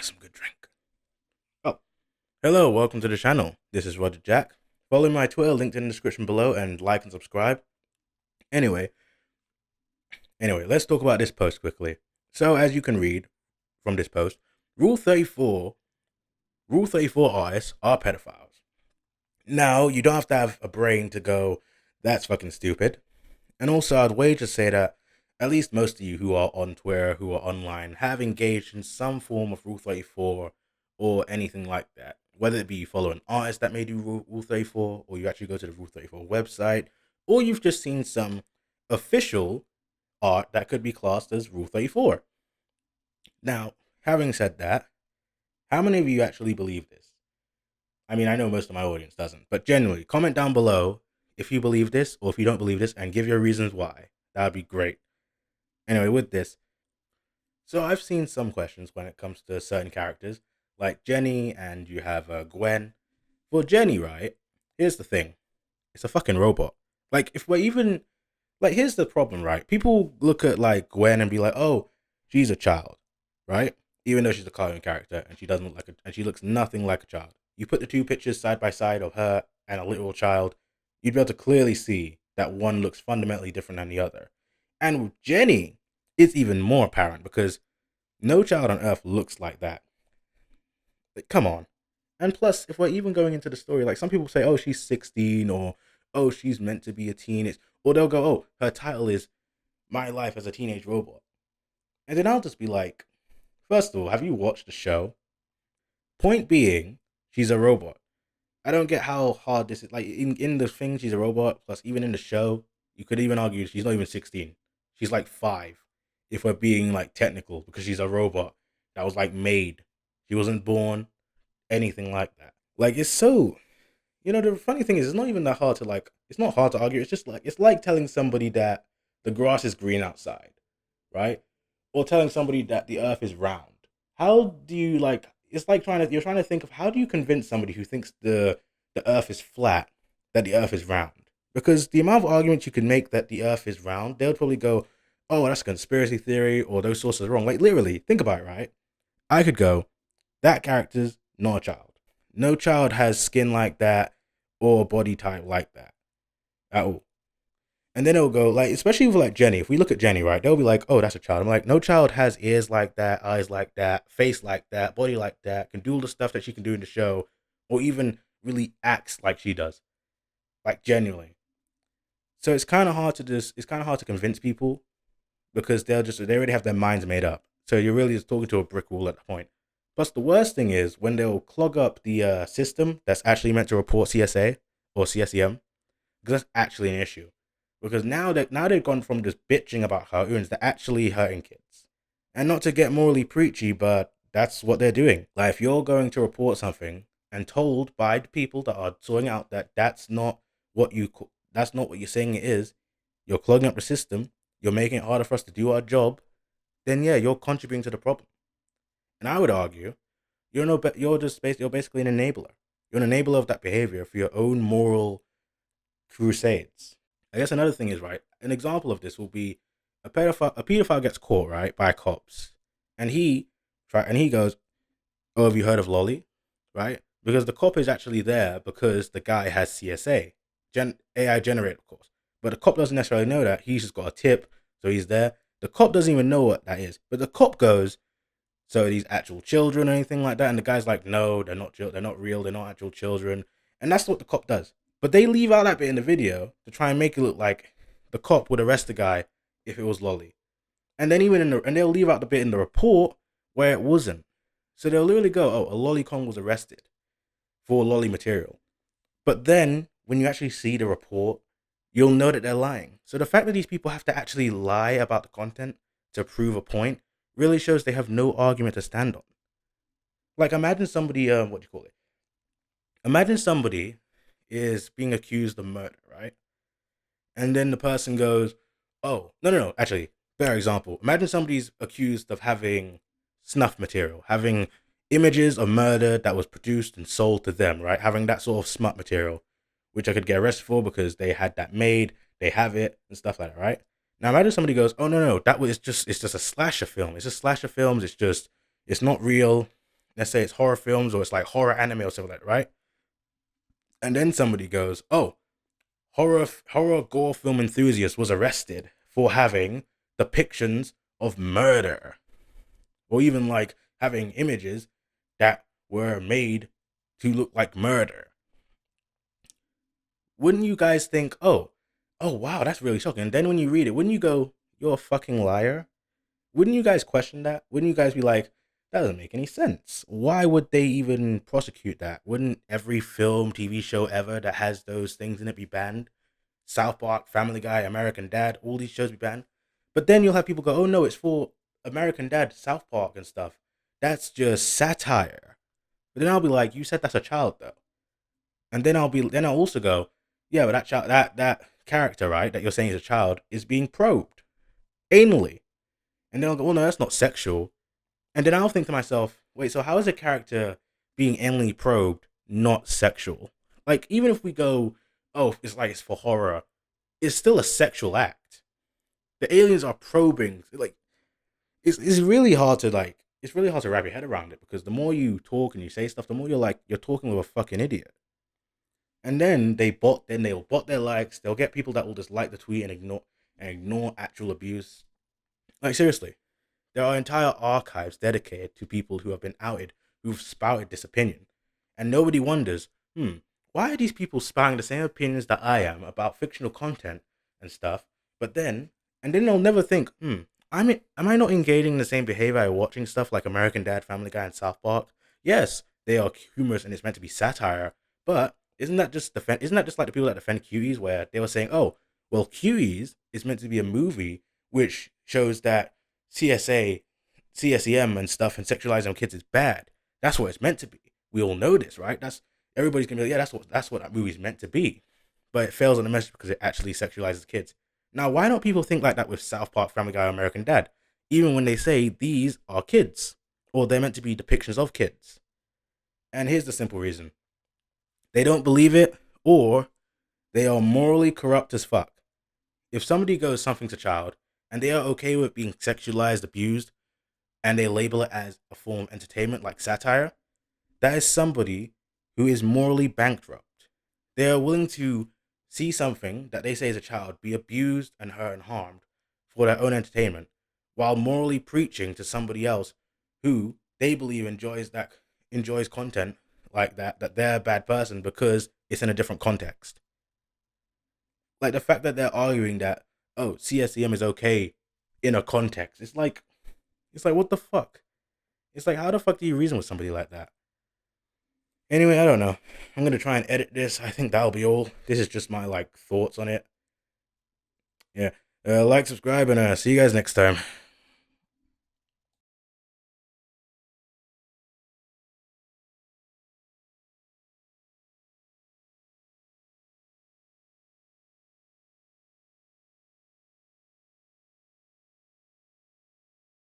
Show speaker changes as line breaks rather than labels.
some good drink. Oh, hello, welcome to the channel. This is Roger Jack. Follow my Twitter linked in the description below and like and subscribe. Anyway, let's talk about this post quickly. So, as you can read from this post, Rule 34, Rule 34 artists are pedophiles. Now, you don't have to have a brain to go, that's fucking stupid. And also, I'd wager to say that at least most of you who are on Twitter, who are online, have engaged in some form of Rule 34 or anything like that. Whether it be you follow an artist that may do Rule 34, or you actually go to the Rule 34 website, or you've just seen some official art that could be classed as Rule 34. Now, having said that, how many of you actually believe this? I mean, I know most of my audience doesn't, but generally, comment down below if you believe this or if you don't believe this and give your reasons why. That would be great. Anyway, with this, so I've seen some questions when it comes to certain characters, like Jenny, and you have Gwen. For Jenny, right, here's the thing. It's a fucking robot. Like, if we're even, like, here's the problem, right? People look at, like, Gwen and be like, oh, she's a child, right? Even though she's a cartoon character and she doesn't look like and she looks nothing like a child. You put the two pictures side by side of her and a literal child, you'd be able to clearly see that one looks fundamentally different than the other. And with Jenny, it's even more apparent because no child on earth looks like that. Like, come on. And plus, if we're even going into the story, like some people say, oh, she's 16 or oh, she's meant to be a teenage, or they'll go, oh, her title is My Life as a Teenage Robot. And then I'll just be like, first of all, have you watched the show? Point being, she's a robot. I don't get how hard this is. Like, in the thing, she's a robot. Plus, even in the show, you could even argue she's not even 16. She's like 5, if we're being like technical, because she's a robot that was like made. She wasn't born, anything like that. Like, it's so, the funny thing is, it's not even that hard to like, it's not hard to argue. It's just like, it's like telling somebody that the grass is green outside, right? Or telling somebody that the earth is round. How do you like, it's like you're trying to think of how do you convince somebody who thinks the earth is flat that the earth is round? Because the amount of arguments you can make that the earth is round, they'll probably go, oh, that's a conspiracy theory, or those sources are wrong. Like, literally, think about it, right? I could go, that character's not a child. No child has skin like that or body type like that at all. And then it'll go, like, especially with like Jenny, if we look at Jenny, right, they'll be like, oh, that's a child. I'm like, no child has ears like that, eyes like that, face like that, body like that, can do all the stuff that she can do in the show, or even really acts like she does. Like, genuinely. So it's kind of hard to convince people because they already have their minds made up. So you're really just talking to a brick wall at the point. Plus, the worst thing is when they'll clog up the system that's actually meant to report CSA or CSEM, because that's actually an issue. Because now they've gone from just bitching about cartoons to actually hurting kids. And not to get morally preachy, but that's what they're doing. Like, if you're going to report something and told by the people that are sorting out that that's not what you're saying it is, you're clogging up the system, you're making it harder for us to do our job, then yeah, you're contributing to the problem. And I would argue, you're basically an enabler. You're an enabler of that behavior for your own moral crusades. I guess another thing is, right, an example of this will be a pedophile gets caught, right, by cops. And he goes, oh, have you heard of Lolly? Right? Because the cop is actually there because the guy has CSA. AI generated, of course. But the cop doesn't necessarily know that. He's just got a tip, so he's there. The cop doesn't even know what that is. But the cop goes, so are these actual children or anything like that? And the guy's like, no, they're not real, they're not actual children. And that's what the cop does. But they leave out that bit in the video to try and make it look like the cop would arrest the guy if it was Lolly. And then and they'll leave out the bit in the report where it wasn't. So they'll literally go, oh, a lolicon was arrested for lolly material. But then when you actually see the report, you'll know that they're lying. So the fact that these people have to actually lie about the content to prove a point really shows they have no argument to stand on. Like, imagine somebody, Imagine somebody is being accused of murder, right? And then the person goes, oh, no, actually, better example. Imagine somebody's accused of having snuff material, having images of murder that was produced and sold to them, right? Having that sort of smut material, which I could get arrested for because they had that made, they have it, and stuff like that, right? Now imagine somebody goes, oh no, it's just a slasher film. It's just slasher films, it's not real. let's say it's horror films or it's like horror anime or something like that, right? And then somebody goes, "Oh, horror gore film enthusiast was arrested for having depictions of murder, or even like having images that were made to look like murder." Wouldn't you guys think, oh wow, that's really shocking? And then when you read it, wouldn't you go, "You're a fucking liar"? Wouldn't you guys question that? Wouldn't you guys be like, "That doesn't make any sense. Why would they even prosecute that? Wouldn't every film, TV show ever that has those things in it be banned? South Park, Family Guy, American Dad, all these shows be banned." But then you'll have people go, "Oh no, it's for American Dad, South Park and stuff. That's just satire." But then I'll be like, "You said that's a child though." And then I'll also go, "Yeah, but that child, that character, right, that you're saying is a child, is being probed anally." And then I'll go, "Well, no, that's not sexual." And then I'll think to myself, "Wait, so how is a character being anally probed not sexual?" Like, even if we go, "Oh, it's like it's for horror," it's still a sexual act. The aliens are probing. Like, it's really hard to it's really hard to wrap your head around it, because the more you talk and you say stuff, the more you're talking with a fucking idiot. And then they'll bot their likes. They'll get people that will just like the tweet and ignore actual abuse. Like, seriously, there are entire archives dedicated to people who have been outed, who've spouted this opinion. And nobody wonders, why are these people spouting the same opinions that I am about fictional content and stuff? But then, and then they'll never think, am I not engaging in the same behavior by watching stuff like American Dad, Family Guy, and South Park? Yes, they are humorous and it's meant to be satire, but isn't that just like the people that defend cuties, where they were saying, "Oh, well, cuties is meant to be a movie which shows that CSA, CSEM and stuff and sexualizing on kids is bad. That's what it's meant to be. We all know this, right? That's Everybody's gonna be like, yeah, that's what that movie's meant to be." But it fails on the message because it actually sexualizes kids. Now, why don't people think like that with South Park, Family Guy, American Dad? Even when they say these are kids, or they're meant to be depictions of kids. And here's the simple reason: they don't believe it, or they are morally corrupt as fuck. If somebody goes something's a child and they are okay with being sexualized, abused, and they label it as a form of entertainment like satire, that is somebody who is morally bankrupt. They are willing to see something that they say is a child be abused and hurt and harmed for their own entertainment, while morally preaching to somebody else who they believe enjoys content like that they're a bad person because it's in a different context. Like, the fact that they're arguing that, oh, CSEM is okay in a context, it's like, what the fuck? It's like, how the fuck do you reason with somebody like that? Anyway, I don't know. I'm gonna try and edit this. I think that'll be all. This is just my thoughts on it. Yeah. Like, subscribe, and see you guys next time.